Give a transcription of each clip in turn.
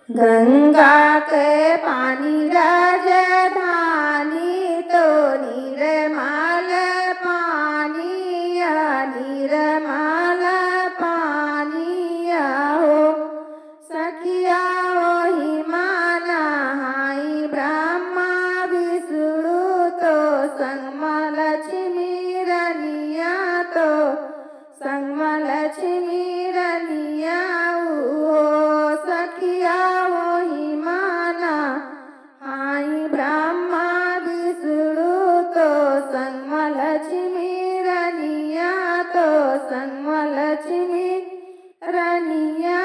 गंगा के पानी राजधानी तो निर्मल पानी निर्मल पानी हो सखिया वही माना हाई ब्रह्मा विष्णु तो संग लक्ष्मी रनिया तो संग लक्ष्मी रनिया सखिया वही माना हाई ब्रह्मा विष्णु तो संग लक्ष्मी रनिया तो संग लक्ष्मी रनिया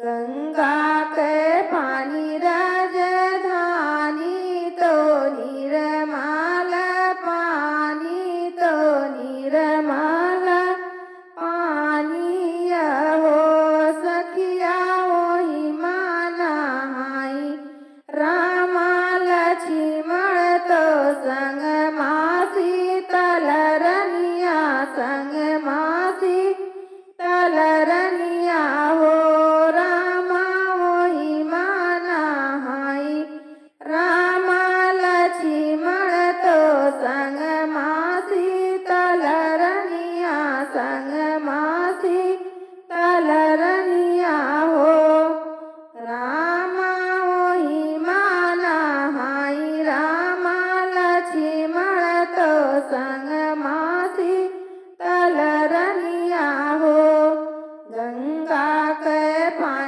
गंगा के पानी राजधानी तो निर्मल पानी तो निर्मल पानी हो सखिया वही माना हाई राम लक्ष्मण तो संग मासी तलरनिया संग मासी तलरनिया हो राम वही माना हाई राम लक्ष्मण तो संग मासी तलरनिया संग मासी तलरनिया हो राम वही माना हाई राम लक्ष्मण तो संग मासी तलरनिया हो गंगा के पानी